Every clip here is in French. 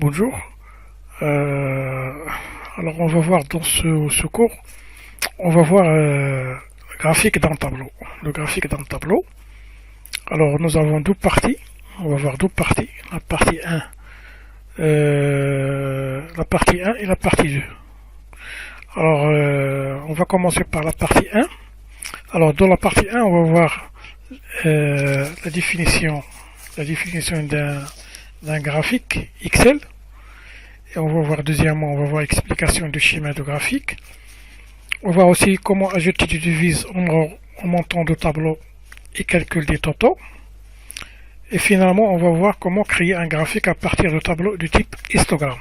bonjour. Euh, alors on va voir dans ce cours, on va voir le graphique d'un tableau. Le graphique d'un tableau. Alors nous avons deux parties. On va voir deux parties. La partie 1, la partie 1 et la partie 2. Alors on va commencer par la partie 1. Alors dans la partie 1, on va voir la définition d'un graphique Excel. Et on va voir deuxièmement, on va voir explication du schéma de graphique. On va voir aussi comment ajouter des devises en montant de tableau et calcul des totaux. Et finalement, on va voir comment créer un graphique à partir de tableaux du type histogramme.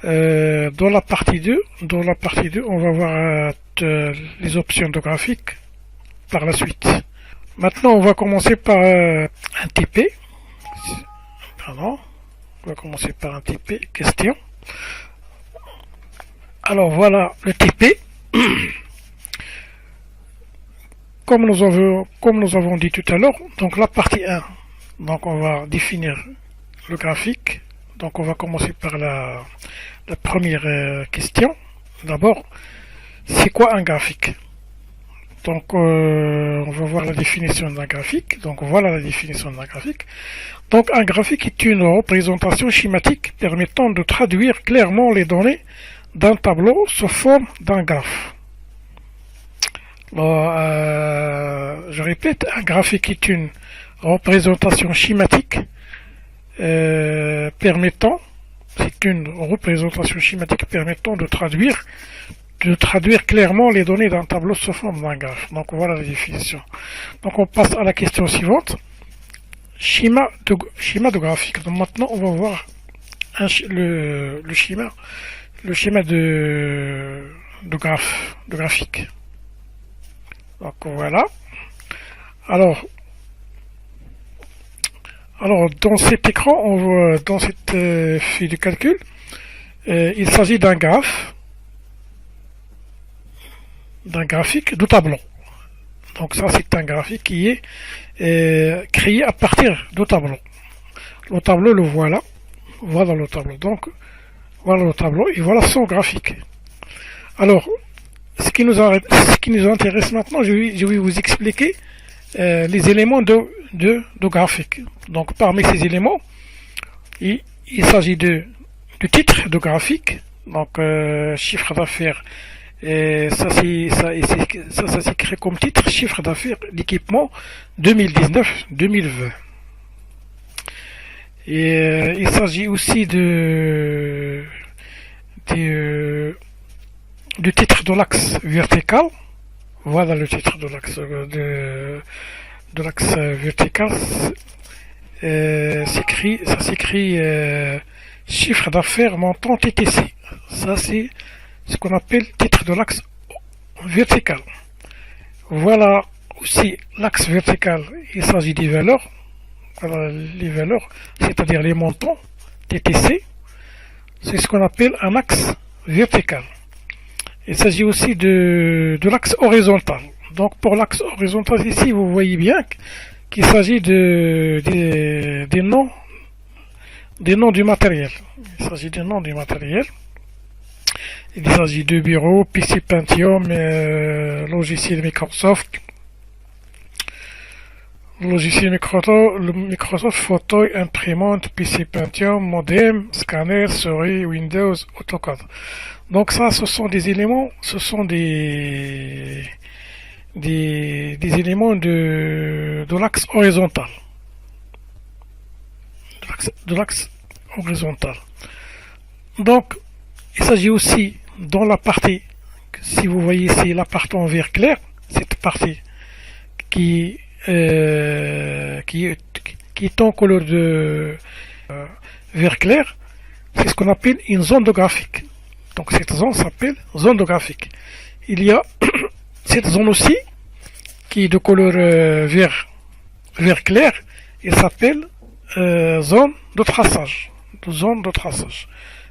Dans la partie 2, on va voir les options de graphique par la suite. Maintenant, on va commencer par un TP. Pardon. On va commencer par un TP. Question. Alors voilà le TP. Comme nous avons dit tout à l'heure, donc la partie 1, donc on va définir le graphique. Donc on va commencer par la première question. D'abord, c'est quoi un graphique? Donc on va voir la définition d'un graphique. Donc voilà la définition d'un graphique. Donc un graphique est une représentation schématique permettant de traduire clairement les données d'un tableau sous forme d'un graphe. Bon, je répète, un graphique est une représentation schématique permettant de traduire clairement les données d'un tableau sous forme d'un graphe. Donc voilà la définition. Donc on passe à la question suivante. Schéma de graphique. Donc maintenant on va voir le schéma de graphique. Donc voilà. Alors dans cet écran, on voit dans cette feuille de calcul, il s'agit d'un graphique de tableau. Donc ça c'est un graphique qui est créé à partir de tableau. Le tableau le voilà. Voilà le tableau. Donc voilà le tableau et voilà son graphique. Alors ce qui nous intéresse maintenant, je vais vous expliquer les éléments de graphique. Donc parmi ces éléments, il s'agit du titre de graphique, donc chiffre d'affaires. Et ça s'écrit comme titre chiffre d'affaires d'équipement 2019-2020. Et il s'agit aussi du titre de l'axe vertical. Voilà le titre de l'axe vertical. Ça s'écrit chiffre d'affaires montant TTC. Ça c'est ce qu'on appelle titre de l'axe vertical. Voilà aussi l'axe vertical, il s'agit des valeurs. Voilà les valeurs, c'est-à-dire les montants TTC. C'est ce qu'on appelle un axe vertical. Il s'agit aussi de l'axe horizontal. Donc pour l'axe horizontal ici, vous voyez bien qu'il s'agit des noms du matériel. Il s'agit des noms du matériel. Il s'agit de bureaux, PC Pentium, logiciel Microsoft, Microsoft Fauteuil, imprimante, PC Pentium, modem, scanner, souris, Windows, AutoCAD. Donc ça, ce sont des éléments, des éléments de l'axe horizontal. De l'axe horizontal. Donc, il s'agit aussi dans la partie, si vous voyez ici la partie en vert clair, cette partie qui est en couleur de vert clair, c'est ce qu'on appelle une zone de graphique. Donc cette zone s'appelle zone de graphique. Il y a cette zone aussi qui est de couleur vert clair, elle s'appelle zone de traçage.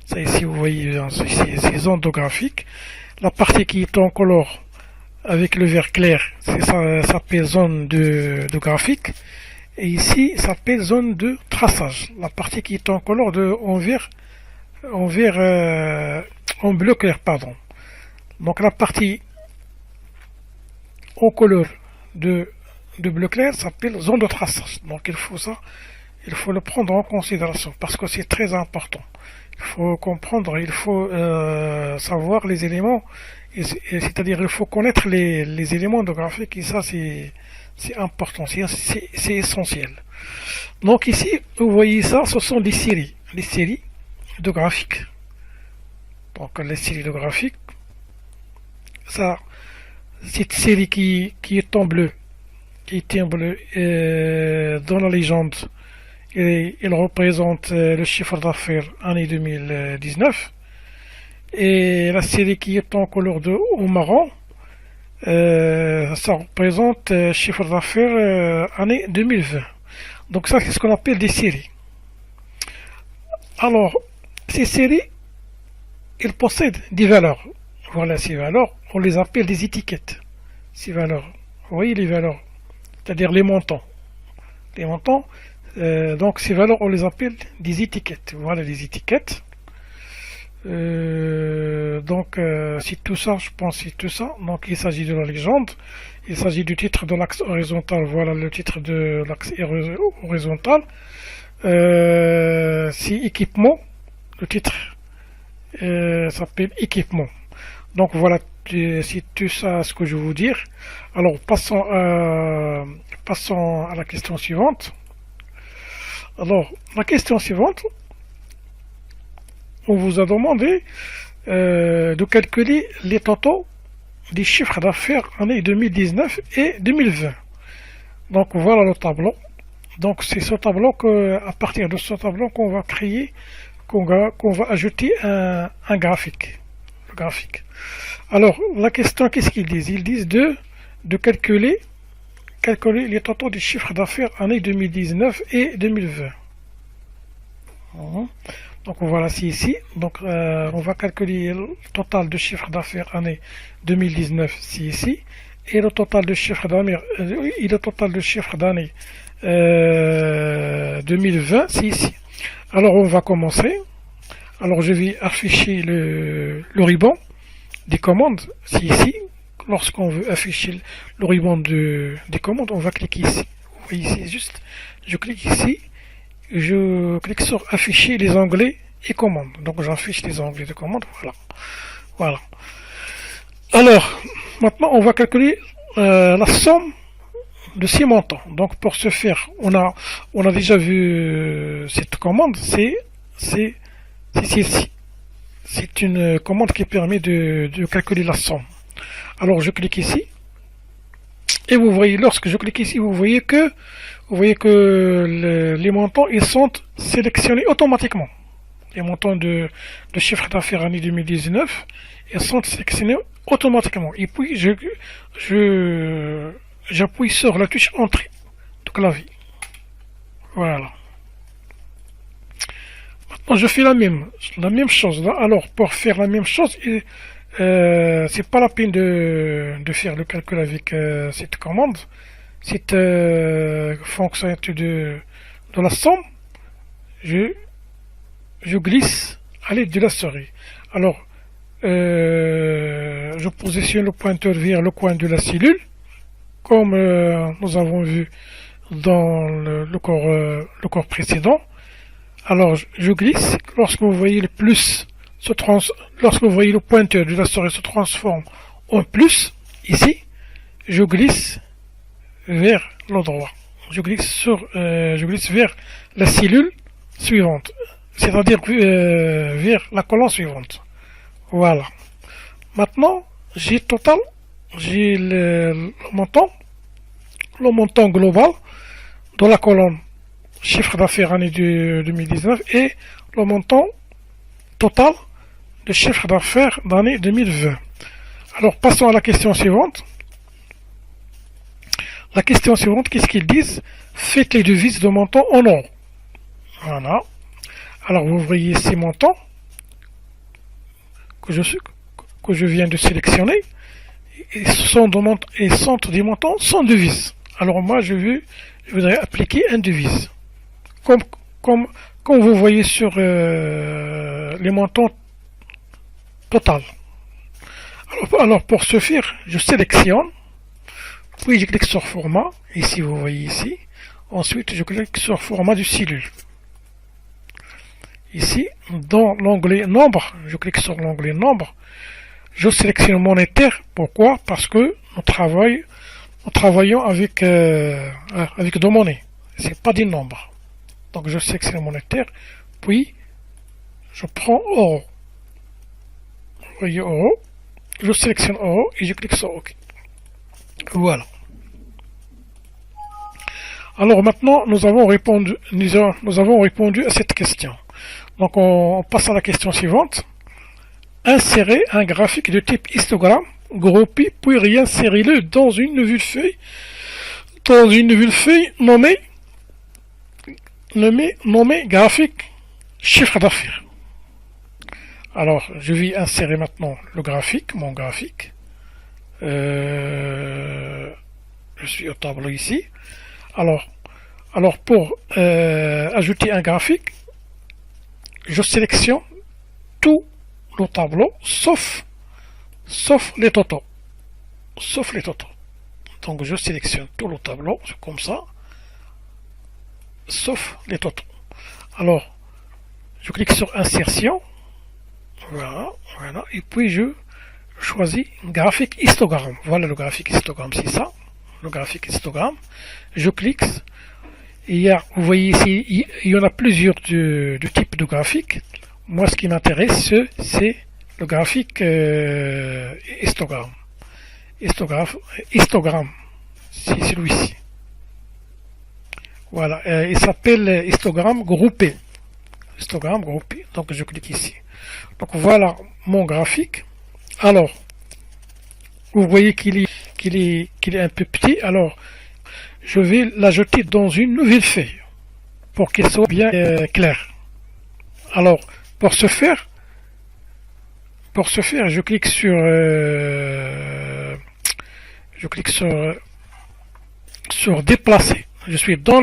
Ça ici vous voyez ces zones de graphique. La partie qui est en couleur avec le vert clair, ça s'appelle zone de graphique. Et ici, ça s'appelle zone de traçage. La partie qui est en couleur en bleu clair, pardon. Donc la partie en couleur de bleu clair s'appelle zone de traçage. Donc il faut le prendre en considération parce que c'est très important. Il faut comprendre, il faut savoir les éléments, c'est-à-dire il faut connaître les éléments de graphique et ça c'est important, c'est essentiel. Donc ici, vous voyez ça, ce sont des séries, les séries de graphiques. Donc les séries de graphiques, ça, cette série qui est en bleu, dans la légende, et il représente le chiffre d'affaires année 2019. Et la série qui est en couleur au marron, ça représente chiffre d'affaires année 2020. Donc ça, c'est ce qu'on appelle des séries. Alors, ces séries, elles possèdent des valeurs. Voilà, ces valeurs, on les appelle des étiquettes. Ces valeurs, vous voyez les valeurs, c'est-à-dire les montants. Les montants, donc ces valeurs, on les appelle des étiquettes. Voilà les étiquettes. C'est tout ça, je pense, c'est tout ça. Donc il s'agit de la légende, il s'agit du titre de l'axe horizontal. Voilà le titre de l'axe horizontal. C'est équipement. Le titre s'appelle équipement. Donc voilà, c'est tout ça ce que je veux vous dire. Alors passons à la question suivante. Alors la question suivante, on vous a demandé de calculer les totaux des chiffres d'affaires année 2019 et 2020. Donc voilà le tableau. Donc c'est ce tableau à partir de ce tableau qu'on va créer, qu'on va ajouter un graphique. Le graphique. Alors la question, qu'est-ce qu'ils disent? Ils disent de calculer les totaux des chiffres d'affaires année 2019 et 2020. Donc voilà, c'est ici. Donc on va calculer le total de chiffre d'affaires année 2019, c'est ici, et le total de chiffre d'année 2020, c'est ici. Alors on va commencer. Alors je vais afficher le ruban des commandes, c'est ici. Lorsqu'on veut afficher le ruban des commandes, on va cliquer ici. Vous voyez ici, juste, je clique ici. Je clique sur afficher les onglets et commandes. Donc j'affiche les onglets de commandes. Voilà. Alors, maintenant on va calculer la somme de ces montants. Donc pour ce faire, on a déjà vu cette commande, c'est celle-ci. C'est une commande qui permet de calculer la somme. Alors je clique ici. Et vous voyez, lorsque je clique ici, vous voyez que les montants, ils sont sélectionnés automatiquement. Les montants de chiffre d'affaires année 2019, ils sont sélectionnés automatiquement. Et puis, j'appuie sur la touche Entrée du clavier. Voilà. Maintenant, je fais la même chose là. Alors, pour faire la même chose, c'est pas la peine de faire le calcul avec cette commande. Cette fonctionnalité de la somme, je glisse à l'aide de la souris. Alors, je positionne le pointeur vers le coin de la cellule, comme nous avons vu dans le corps précédent. Alors, je glisse. Lorsque vous voyez le plus lorsque vous voyez le pointeur de la souris se transforme en plus, ici, je glisse vers l'endroit. Je glisse vers la cellule suivante, c'est-à-dire vers la colonne suivante. Voilà. Maintenant, j'ai le montant global de la colonne chiffre d'affaires année 2019 et le montant total de chiffre d'affaires d'année 2020. Alors passons à la question suivante. La question suivante, qu'est-ce qu'ils disent? Faites les devises de montants en euros. Voilà. Alors vous voyez ces montants que je viens de sélectionner. Et ce sont des montants sans devises. Alors moi je veux je voudrais appliquer une devise. Comme, comme, comme vous voyez sur les montants total. Alors pour ce faire, je sélectionne, puis je clique sur format, ici vous voyez ici, ensuite je clique sur format de cellule. Ici, dans l'onglet nombre, je clique sur l'onglet nombre, je sélectionne monétaire, pourquoi? Parce que nous travaillons avec, avec deux monnaies, c'est pas des nombres. Donc je sélectionne monétaire, puis je prends euro. Vous voyez euro, je sélectionne euro et je clique sur OK. Voilà. Alors maintenant, nous avons répondu à cette question. Donc on passe à la question suivante. Insérer un graphique de type histogramme groupé puis réinsérer-le dans une nouvelle feuille, nommée graphique chiffre d'affaires. Alors, je vais insérer maintenant le graphique, mon graphique. Je suis au tableau ici. Alors pour ajouter un graphique, je sélectionne tout le tableau, sauf les totaux. Sauf les totaux. Donc je sélectionne tout le tableau, comme ça, sauf les totaux. Alors, je clique sur insertion. Voilà, et puis je choisis graphique histogramme. Voilà le graphique histogramme, c'est ça, le graphique histogramme. Je clique, vous voyez ici, il y en a plusieurs de types de graphiques. Moi, ce qui m'intéresse, c'est le graphique histogramme. Histogramme, c'est celui-ci. Voilà, il s'appelle histogramme groupé. Histogramme groupé, donc je clique ici. Donc voilà mon graphique. Alors, vous voyez qu'il est un peu petit. Alors, je vais l'ajouter dans une nouvelle feuille pour qu'il soit bien clair. Alors, pour ce faire, je clique sur déplacer. Je suis dans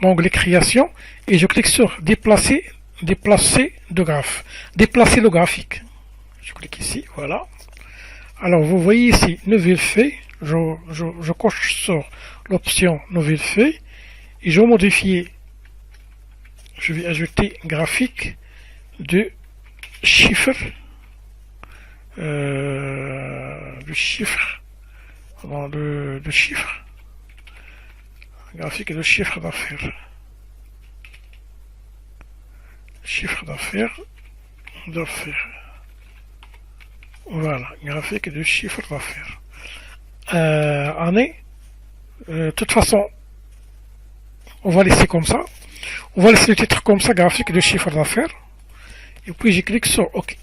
l'onglet création et je clique sur déplacer de graphe. Déplacer le graphique. Je clique ici, voilà. Alors vous voyez ici, nouvelle feuille. Je coche sur l'option nouvelle feuille et je modifie. Je vais ajouter graphique de chiffre. De chiffre. Graphique de chiffre d'affaires. Chiffre d'affaires. Voilà, graphique de chiffre d'affaires. Année. De toute façon, on va laisser comme ça. On va laisser le titre comme ça, graphique de chiffre d'affaires. Et puis je clique sur OK.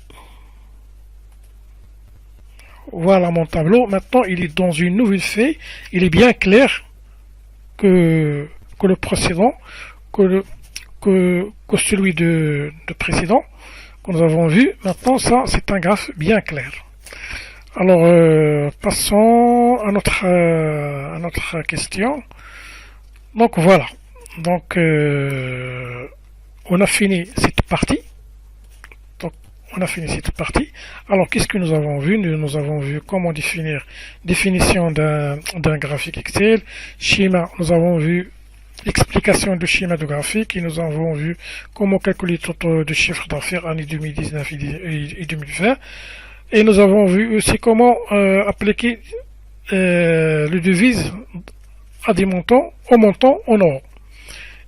Voilà mon tableau. Maintenant, il est dans une nouvelle feuille. Il est bien clair que le précédent, que celui de précédent que nous avons vu. Maintenant, ça, c'est un graphe bien clair. Alors, passons à notre question. Donc voilà. Donc, on a fini cette partie. Alors, qu'est-ce que nous avons vu? Nous avons vu comment définition d'un graphique Excel, schéma, nous avons vu l'explication du schéma de graphique et nous avons vu comment calculer le taux de chiffre d'affaires année 2019 et 2020. Et nous avons vu aussi comment appliquer les devises à des montants, au montant en euros.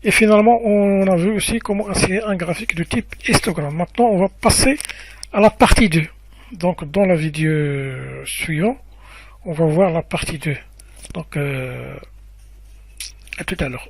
Et finalement, on a vu aussi comment insérer un graphique de type histogramme. Maintenant, on va passer à la partie 2. Donc, dans la vidéo suivante, on va voir la partie 2. Donc, à tout à l'heure.